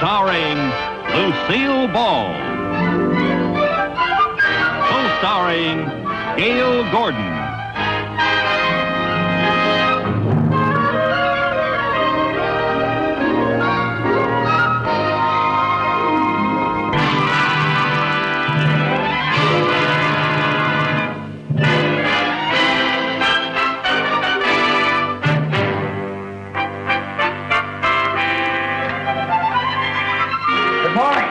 Starring Lucille Ball. Co-starring Gail Gordon. Good morning.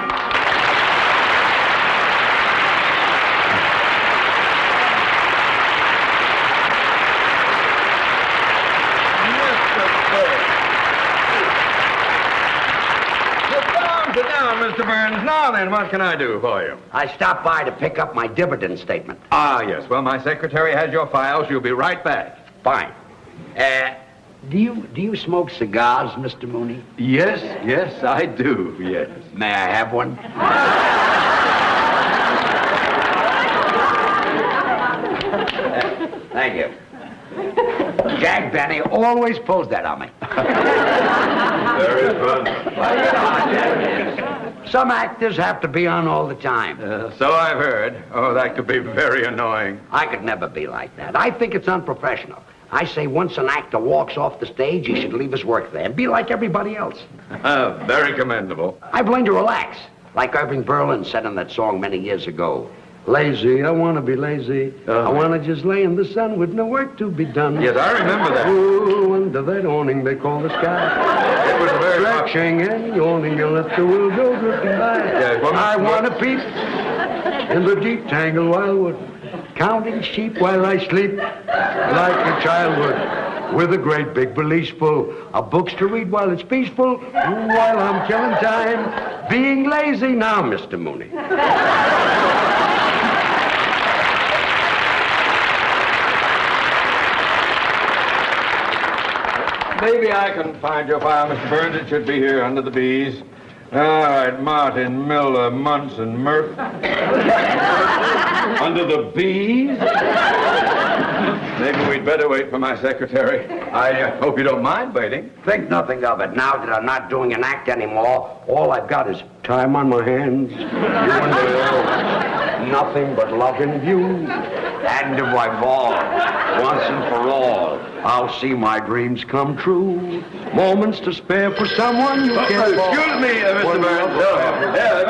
Sit down, Mr. Burns. Now then, what can I do for you? I stopped by to pick up my dividend statement. Ah, yes. Well, my secretary has your file. She'll be right back. Fine. Do you smoke cigars, Mr. Mooney? Yes, I do, yes. May I have one? Thank you. Jack Benny always pulls that on me. Very fun. Well, you know how that is. Some actors have to be on all the time. So I've heard. Oh, that could be very annoying. I could never be like that. I think it's unprofessional. I say once an actor walks off the stage, he should leave his work there and be like everybody else. Very commendable. I've learned to relax. Like Irving Berlin said in that song many years ago. Lazy, I want to be lazy. I want to just lay in the sun with no work to be done. Yes, I remember that. Oh, under that awning they call the sky. It was very stretching and yawning and let the world go drifting by. Yes, well, I want to peep in the deep tangled wildwood, counting sheep while I sleep, like a child would, with a great big valise full of books to read while it's peaceful, while I'm killing time, being lazy now, Mr. Mooney. Maybe I can find your file, Mr. Burns. It should be here under the B's. All right, Martin, Miller, Munson, Murphy. Under the B's? Maybe we'd better wait for my secretary. I hope you don't mind waiting. Think nothing of it. Now that I'm not doing an act anymore, all I've got is time on my hands. You and me, nothing but love in view. And if I fall, once and for all, I'll see my dreams come true. Moments to spare for someone you can't fall. Excuse me, Mr. Burns. Yes,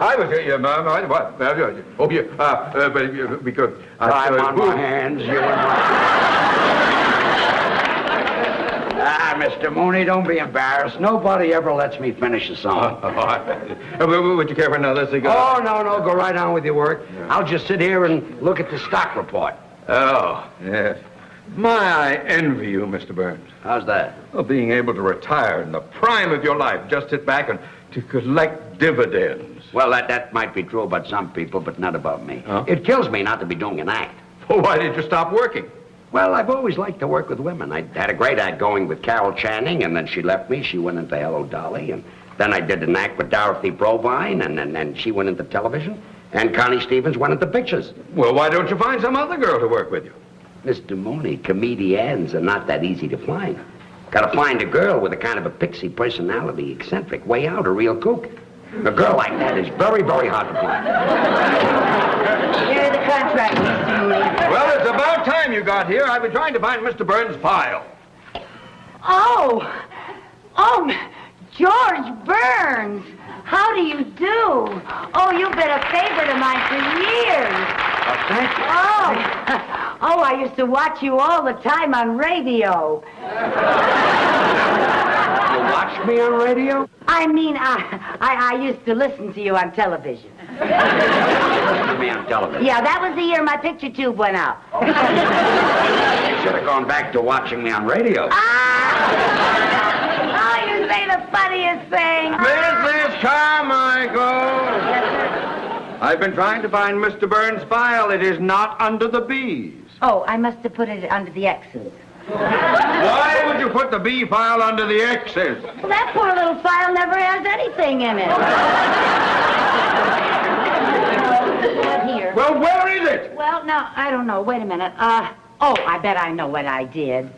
I was here, what? Oh, yeah, but because... Time on my hands, you and my... Mr. Mooney, don't be embarrassed. Nobody ever lets me finish a song. Would you care for another cigar? Oh, no, go right on with your work. Yeah. I'll just sit here and look at the stock report. Oh, yes. I envy you, Mr. Burns. How's that? Well, being able to retire in the prime of your life, just sit back and to collect dividends. Well, that might be true about some people, but not about me. Huh? It kills me not to be doing an act. Well, why did you stop working? Well, I've always liked to work with women. I had a great act going with Carol Channing, and then she left me. She went into Hello, Dolly, and then I did an act with Dorothy Provine, and then she went into television, and Connie Stevens went into pictures. Well, why don't you find some other girl to work with you? Mr. Mooney, comedians are not that easy to find. Gotta find a girl with a kind of a pixie personality, eccentric, way out, a real kook. A girl like that is very, very hard to find. Here's the contract, Mr. Mooney. Well, it's about time you got here. I've been trying to find Mr. Burns' file. Oh, George Burns. How do you do? Oh, you've been a favorite of mine for years. Thank you. Oh, I used to watch you all the time on radio. You watched me on radio? I mean, I used to listen to you on television. Listen to me on television. Yeah, that was the year my picture tube went out. You should have gone back to watching me on radio. Oh, you say the funniest thing. Mrs. Carmichael! Yes, sir. I've been trying to find Mr. Burns' file. It is not under the B's. Oh, I must have put it under the X's. Why would you put the B file under the X's? Well, that poor little file never has anything in it. Here. Well, where is it? Well, no, I don't know. Wait a minute. I bet I know what I did.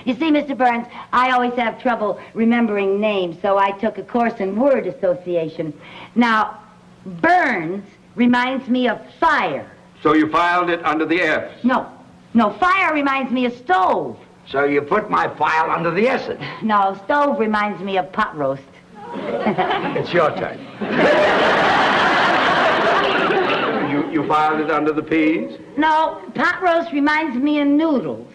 You see, Mr. Burns, I always have trouble remembering names, so I took a course in word association. Now, Burns reminds me of fire. So you filed it under the F's? No, fire reminds me of stove. So you put my file under the S's. No, stove reminds me of pot roast. It's your turn. You filed it under the P's? No, pot roast reminds me of noodles.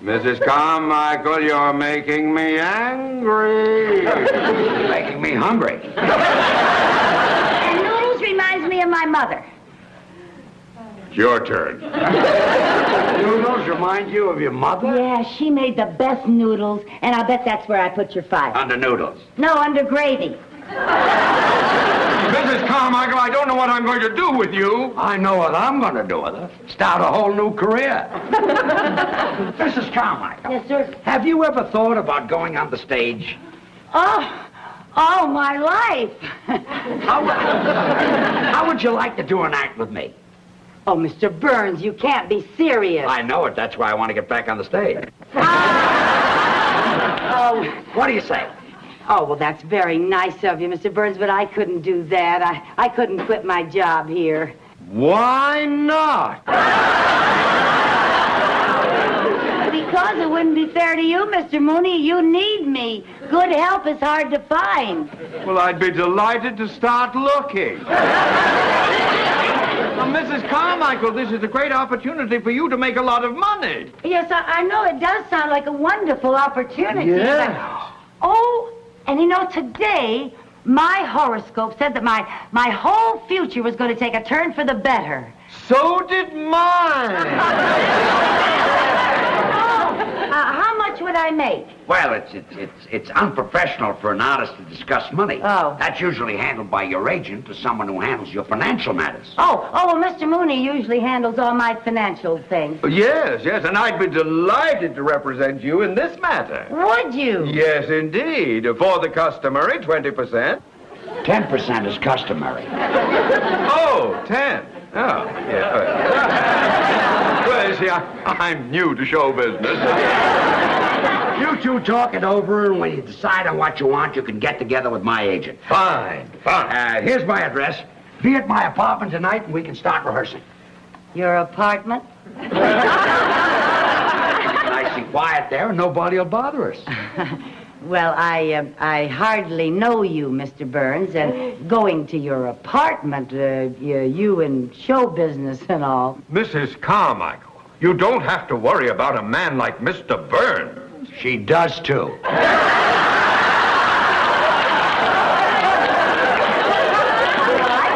Mrs. Carmichael, you're making me angry. You're making me hungry. And noodles reminds me of my mother. It's your turn. Noodles remind you of your mother? Yeah, she made the best noodles, and I'll bet that's where I put your file. Under noodles. No, under gravy. Mrs. Carmichael, I don't know what I'm going to do with you. I know what I'm going to do with her. Start a whole new career. Mrs. Carmichael. Yes, sir. Have you ever thought about going on the stage? Oh, my life. How would you like to do an act with me? Oh, Mr. Burns, you can't be serious. I know it. That's why I want to get back on the stage. Oh. What do you say? Oh, well, that's very nice of you, Mr. Burns, but I couldn't do that. I couldn't quit my job here. Why not? Because it wouldn't be fair to you, Mr. Mooney. You need me. Good help is hard to find. Well, I'd be delighted to start looking. Now, Mrs. Carmichael, this is a great opportunity for you to make a lot of money. Yes, I know it does sound like a wonderful opportunity. Yeah. But, oh, and you know, today, my horoscope said that my whole future was going to take a turn for the better. So did mine. How much would I make? Well, it's unprofessional for an artist to discuss money. Oh. That's usually handled by your agent or someone who handles your financial matters. Oh, well, Mr. Mooney usually handles all my financial things. Yes, and I'd be delighted to represent you in this matter. Would you? Yes, indeed. For the customary 20%. 10% is customary. Oh, 10. Oh, yeah. Well, you see, I'm new to show business. You two talk it over, and when you decide on what you want, you can get together with my agent. Fine. Here's my address. Be at my apartment tonight, and we can start rehearsing. Your apartment? Nice and quiet there, and nobody will bother us. Well, I hardly know you, Mr. Burns, and going to your apartment, you in show business and all. Mrs. Carmichael, you don't have to worry about a man like Mr. Burns. She does, too. I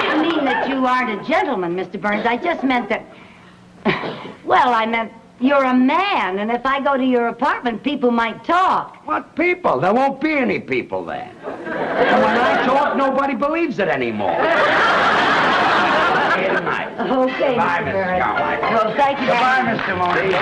didn't mean that you aren't a gentleman, Mr. Burns. I just meant that... Well, I meant you're a man, and if I go to your apartment, people might talk. What people? There won't be any people there. And when I talk, nobody believes it anymore. Here tonight. Okay, Goodbye, Mr. Mrs. Burns. Carmichael. Well, thank you. Goodbye, Mr. Mooney.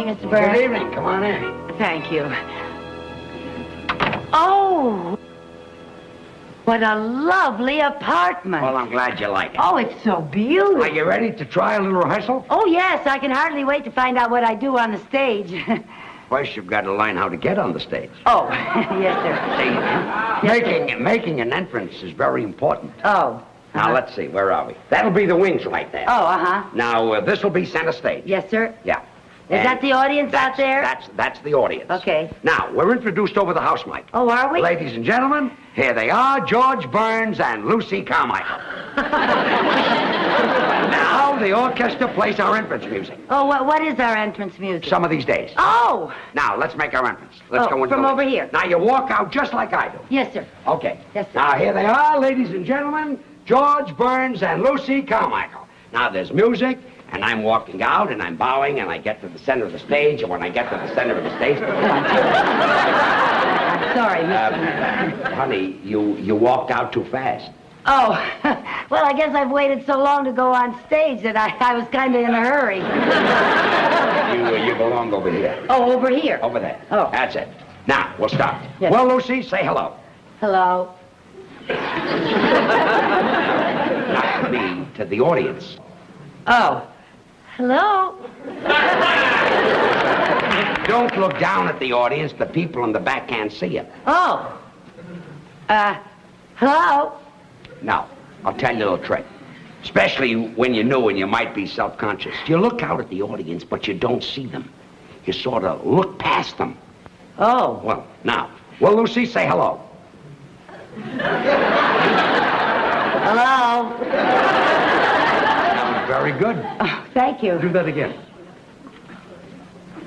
Mr. Burns. Good evening. Come on in. Thank you. Oh, what a lovely apartment. Well, I'm glad you like it. Oh, it's so beautiful. Are you ready to try a little rehearsal? Oh, yes. I can hardly wait to find out what I do on the stage. First, you've got to learn how to get on the stage. Oh, yes, sir. See, making an entrance is very important. Oh. Now, let's see. Where are we? That'll be the wings right there. Oh, uh-huh. Now, this will be center stage. Yes, sir. Yeah. Is that the audience out there? That's the audience. Okay. Now, we're introduced over the house mic. Oh, are we? Ladies and gentlemen, here they are, George Burns and Lucy Carmichael. Now, the orchestra plays our entrance music. Oh, what is our entrance music? Some of these days. Oh! Now, let's make our entrance. Let's go into from the over list. here. Now, you walk out just like I do. Yes, sir. Okay. Yes, sir. Now, here they are, ladies and gentlemen, George Burns and Lucy Carmichael. Now, there's music, and I'm walking out, and I'm bowing, and I get to the center of the stage, and when I get to the center of the stage... I'm sorry, Mr. Honey, you walked out too fast. Oh, well, I guess I've waited so long to go on stage that I was kind of in a hurry. You belong over here. Oh, over here? Over there. Oh. That's it. Now, we'll start. Yes. Well, Lucy, say hello. Hello. Not to me, to the audience. Oh. Hello. Don't look down at the audience. The people in the back can't see you. Oh. Hello. Now, I'll tell you a little trick. Especially when you're new and you might be self-conscious. You look out at the audience, but you don't see them. You sort of look past them. Oh. Well, now. Well, Lucy, say hello. Hello. That was very good. Oh, thank you. Do that again.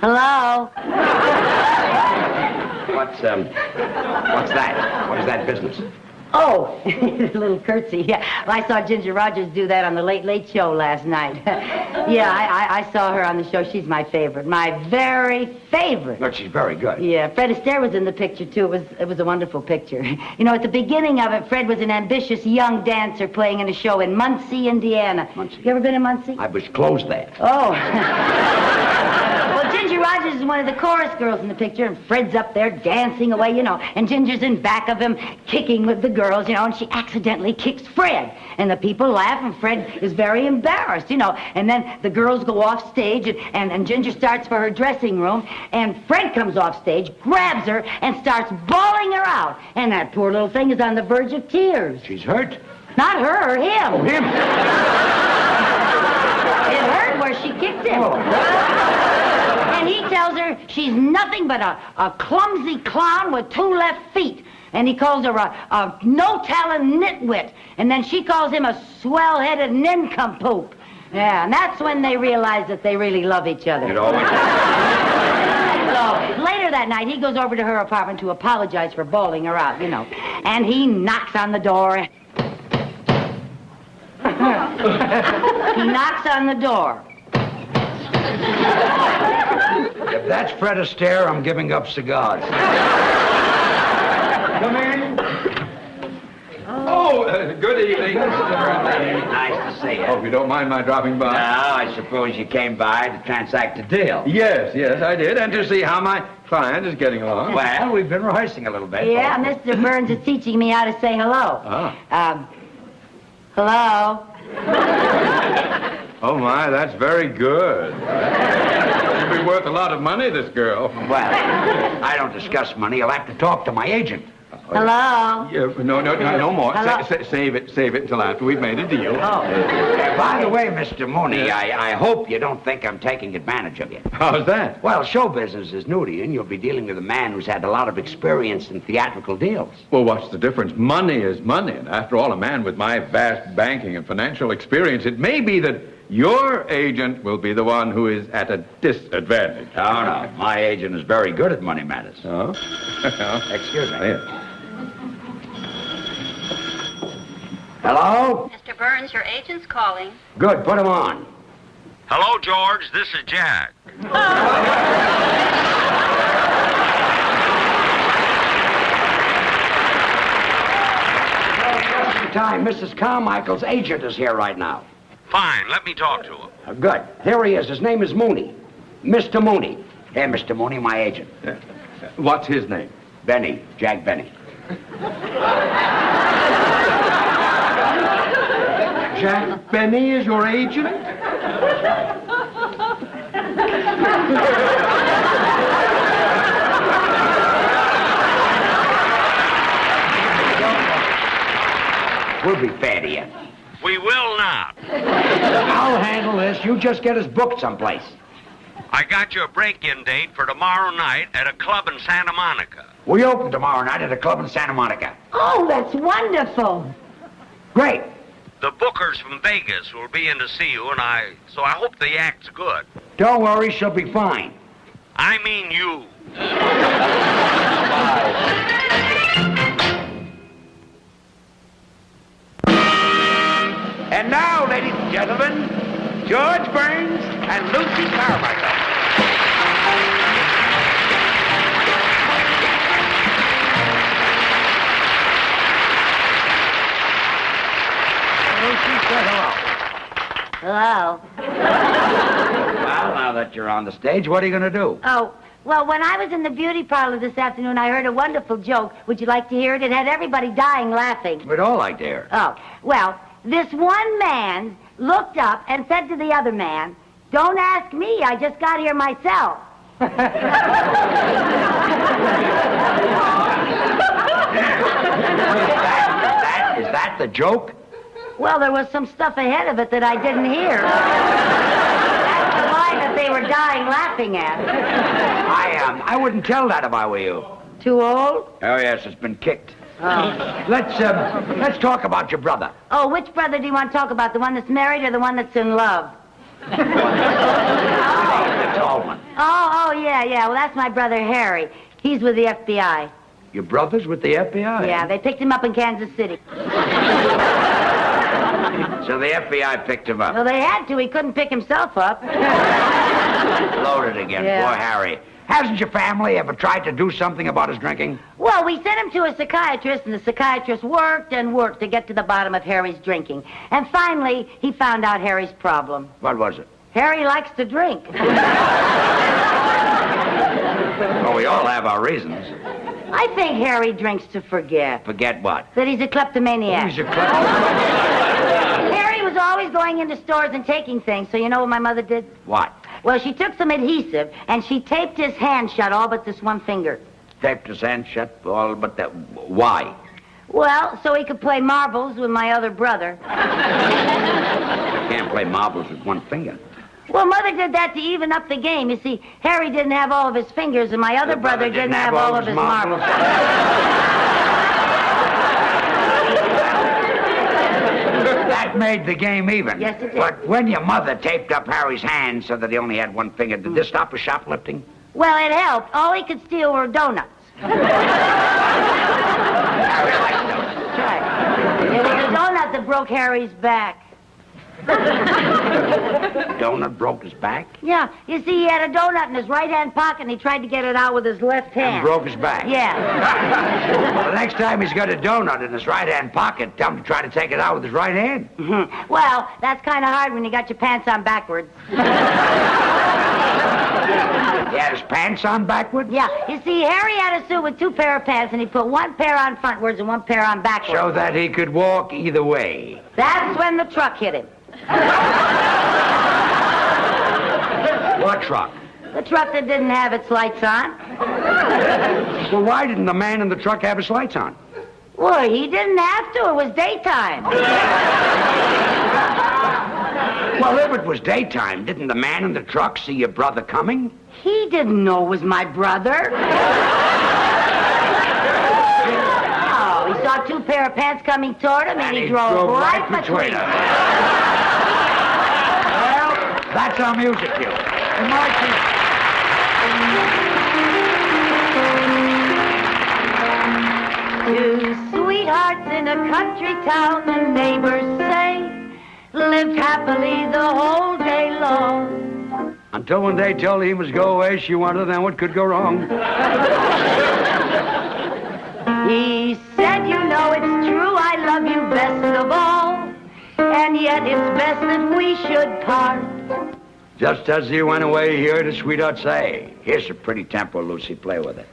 Hello. What's that? What is that business? Oh, a little curtsy. Yeah, well, I saw Ginger Rogers do that on the Late Late Show last night. Yeah, I saw her on the show. She's my favorite. My very favorite. Look, she's very good. Yeah, Fred Astaire was in the picture, too. It was a wonderful picture. You know, at the beginning of it, Fred was an ambitious young dancer playing in a show in Muncie, Indiana. Muncie. You ever been in Muncie? I was closed there. Oh. Well, Ginger Rogers is one of the chorus girls in the picture, and Fred's up there dancing away, you know, and Ginger's in back of him kicking with the girls, you know, and she accidentally kicks Fred. And the people laugh, and Fred is very embarrassed, you know. And then the girls go off stage, and Ginger starts for her dressing room, and Fred comes off stage, grabs her, and starts bawling her out. And that poor little thing is on the verge of tears. She's hurt? Not her, him. Oh, him. It hurt where she kicked him. Oh. And he tells her she's nothing but a clumsy clown with 2 left feet. And he calls her a no-talent nitwit. And then she calls him a swell-headed nincompoop. Yeah, and that's when they realize that they really love each other. It always... So later that night, he goes over to her apartment to apologize for bawling her out, you know. And he knocks on the door. He knocks on the door. If that's Fred Astaire, I'm giving up cigars. Come in. Oh, good evening. Nice to see you. Hope you don't mind my dropping by. Now, I suppose you came by to transact a deal. Yes, I did, and to see how my client is getting along. Well, we've been rehearsing a little bit. Yeah, Mr. Burns is teaching me how to say hello. Hello. Oh, my, that's very good. She'll be worth a lot of money, this girl. Well, I don't discuss money. You'll have to talk to my agent. Hello. Yeah, no more. Hello? Save it until after we've made a deal. Oh. By the way, Mr. Mooney, I hope you don't think I'm taking advantage of you. How's that? Well, show business is new to you, and you'll be dealing with a man who's had a lot of experience in theatrical deals. Well, what's the difference? Money is money, and after all, a man with my vast banking and financial experience, it may be that your agent will be the one who is at a disadvantage. Oh, no. My agent is very good at money matters. Oh? Excuse me. Yeah. Hello? Mr. Burns, your agent's calling. Good. Put him on. Hello, George. This is Jack. Just in time. Mrs. Carmichael's agent is here right now. Fine. Let me talk to him. Good. Here he is. His name is Mooney. Mr. Mooney. Hey, Mr. Mooney, my agent. What's his name? Benny. Jack Benny. Jack Benny is your agent? We'll be fair to you. We will not. I'll handle this. You just get us booked someplace. I got you a break-in date for tomorrow night at a club in Santa Monica. We open tomorrow night at a club in Santa Monica. Oh, that's wonderful. Great. The bookers from Vegas will be in to see you, so I hope the act's good. Don't worry, she'll be fine. I mean you. And now, ladies and gentlemen, George Burns and Lucy Carmichael. Lucy, say hello. Hello. Well, now that you're on the stage, what are you going to do? Oh, Well, when I was in the beauty parlor this afternoon, I heard a wonderful joke. Would you like to hear it? It had everybody dying laughing. We'd all like to hear. Oh, well, this one man looked up and said to the other man, "Don't ask me, I just got here myself." Is that the joke? Well, there was some stuff ahead of it that I didn't hear. That's the line that they were dying laughing at. I wouldn't tell that if I were you. Too old? Oh, yes, it's been kicked. Oh. Let's talk about your brother. Oh, which brother do you want to talk about? The one that's married or the one that's in love? The tall one. Oh, yeah. Well, that's my brother Harry. He's with the FBI. Your brother's with the FBI? Yeah, they picked him up in Kansas City. So the FBI picked him up. Well, they had to. He couldn't pick himself up. Loaded again. Yeah. Poor Harry. Hasn't your family ever tried to do something about his drinking? Well, we sent him to a psychiatrist, and the psychiatrist worked and worked to get to the bottom of Harry's drinking. And finally, he found out Harry's problem. What was it? Harry likes to drink. Well, we all have our reasons. I think Harry drinks to forget. Forget what? That he's a kleptomaniac. He's a kleptomaniac. Harry was always going into stores and taking things, so you know what my mother did? What? Well, she took some adhesive, and she taped his hand shut all but this one finger. Taped his hand shut all but that. Why? Well, so he could play marbles with my other brother. You can't play marbles with one finger. Well, Mother did that to even up the game. You see, Harry didn't have all of his fingers, and my other brother didn't have all of his marbles. That made the game even. Yes, it did. But when your mother taped up Harry's hand so that he only had one finger, did this stop his shoplifting? Well, it helped. All he could steal were donuts. Harry liked donuts. That's right. It was a donut that broke Harry's back. Donut broke his back? Yeah, you see, he had a donut in his right-hand pocket, and he tried to get it out with his left hand. And broke his back? Yeah. Well, the next time he's got a donut in his right-hand pocket, tell him to try to take it out with his right hand. Well, that's kind of hard when you got your pants on backwards. He had his pants on backwards? Yeah, you see, Harry had a suit with two pair of pants, and he put one pair on frontwards and one pair on backwards. So that he could walk either way. That's when the truck hit him. What truck? The truck that didn't have its lights on. Well, why didn't the man in the truck have his lights on? Well, he didn't have to. It was daytime. Well, if it was daytime, didn't the man in the truck see your brother coming? He didn't know it was my brother. Oh, he saw two pair of pants coming toward him, and he drove right between them. Well, that's our music cue. Two sweethearts in a country town, the neighbors say, lived happily the whole day long. Until one day told him he must go away, she wondered then what could go wrong. He said, you know it's true, I love you best of all, and yet it's best that we should part. Just as he went away, he heard his sweetheart say, here's a pretty tempo, Lucy, play with it.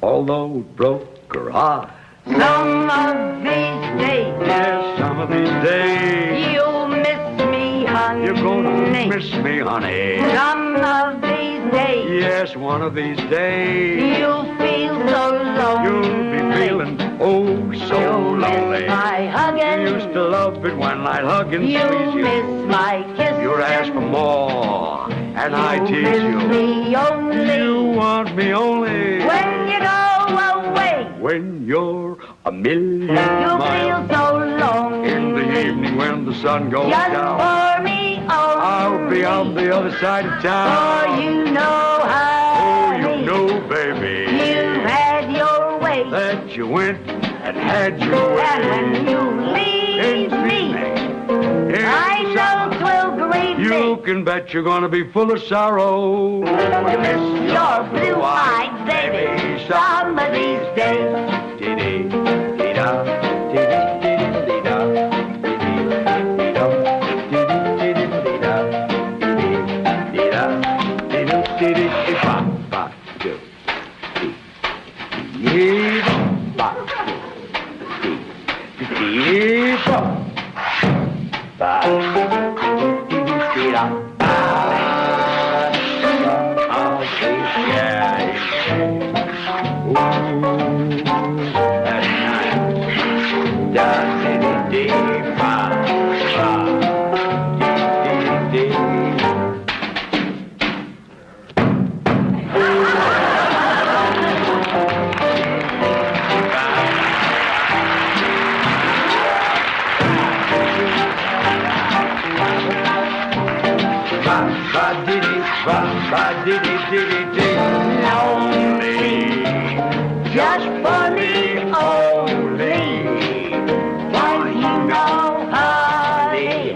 Although it broke her heart. Some of these days, Yes, some of these days, you'll miss me, honey. you're gonna miss me, honey. Some of these days, Yes, one of these days, you'll feel so lonely. you'll be feeling oh so You'll lonely. miss my hugging. You used to love it when I'd hug and You'll squeeze you. miss my kissing. You'd ask for more, and I You'll tease miss you. me only You want me only when you go away. when you're a million You'll feel miles. so lonely. In the evening when the sun goes Just down, for me only. I'll be on the other side of For town. you know, Oh, honey, you know, baby, you've had your way. that you went and had your way. And when you leave me, I know 'twill grieve You me. can bet you're gonna be full of sorrow. You miss Your blue-eyed baby, some of these days. Dee-dee-dee-da, dee-dee-dee-dee-da, dee-dee-dee-dee-da, dee-dee-dee-dee-da, dee-dee-dee-da, dee-dee-dee-dee-da. Just for me only. Don't you know, honey,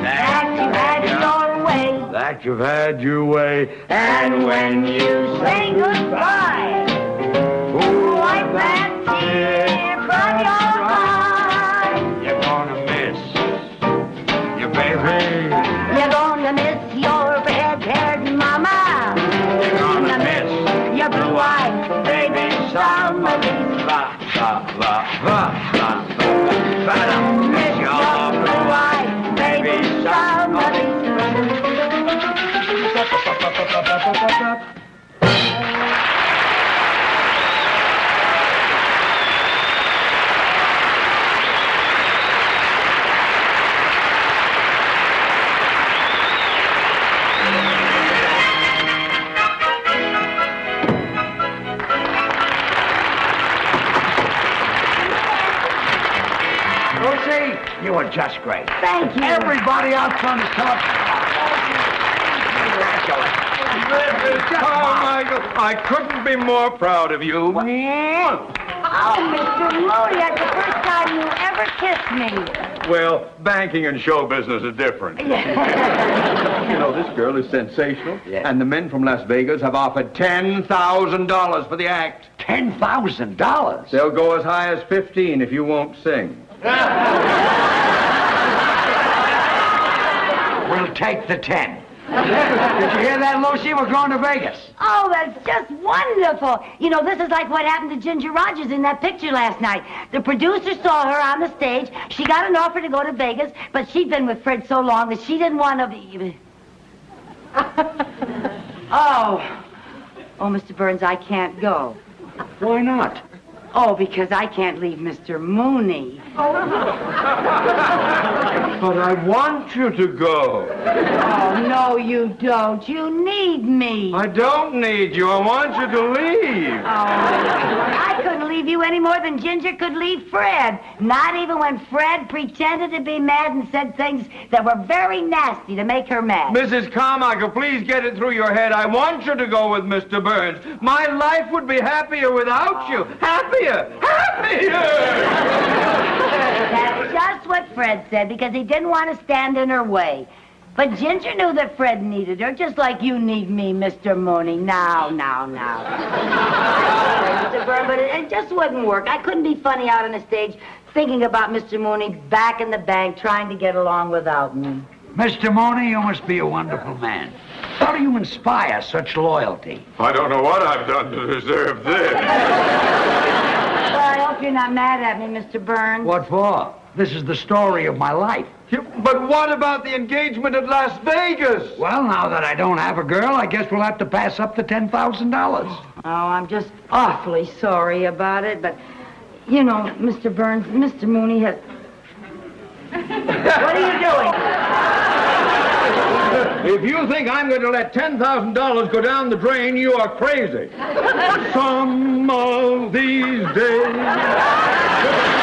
that you had your way. That you've had your way. And when you say goodbye, wipe that tear from your eye. You're gonna miss your baby. You're gonna miss your red-haired mama. You're gonna miss your blue-eyed baby somebody. va, va, va, va, va, va. Miss your blue-eyed baby somebody. Lucy, you were just great. Thank you. Everybody out front is talking. Oh, Michael, I couldn't be more proud of you. Oh, Mr. Moody, that's the first time you ever kissed me. Well, banking and show business are different. You know, this girl is sensational, and the men from Las Vegas have offered $10,000 for the act. $10,000? They'll go as high as 15 if you won't sing. We'll take the 10. Did you hear that, Lucy? We're going to Vegas. Oh, that's just wonderful. You know, this is like what happened to Ginger Rogers in that picture last night. The producer saw her on the stage. She got an offer to go to Vegas, but she'd been with Fred so long that she didn't want to... Oh, Mr. Burns, I can't go. Why not? Oh, because I can't leave Mr. Mooney. But I want you to go. Oh, no, you don't. You need me. I don't need you. I want you to leave. Oh, I couldn't leave you any more than Ginger could leave Fred. Not even when Fred pretended to be mad and said things that were very nasty to make her mad. Mrs. Carmichael, please get it through your head. I want you to go with Mr. Burns. My life would be happier without you. Happier! Happier! That's just what Fred said, because he didn't want to stand in her way. But Ginger knew that Fred needed her, just like you need me, Mr. Mooney. Now. Mr. Burns, but it just wouldn't work. I couldn't be funny out on the stage thinking about Mr. Mooney back in the bank trying to get along without me. Mr. Mooney, you must be a wonderful man. How do you inspire such loyalty? I don't know what I've done to deserve this. Well, I hope you're not mad at me, Mr. Burns. What for? This is the story of my life. But what about the engagement at Las Vegas? Well, now that I don't have a girl, I guess we'll have to pass up the $10,000. Oh, I'm just awfully sorry about it, but, you know, Mr. Burns, Mr. Mooney has... What are you doing? If you think I'm going to let $10,000 go down the drain, you are crazy. Some of these days...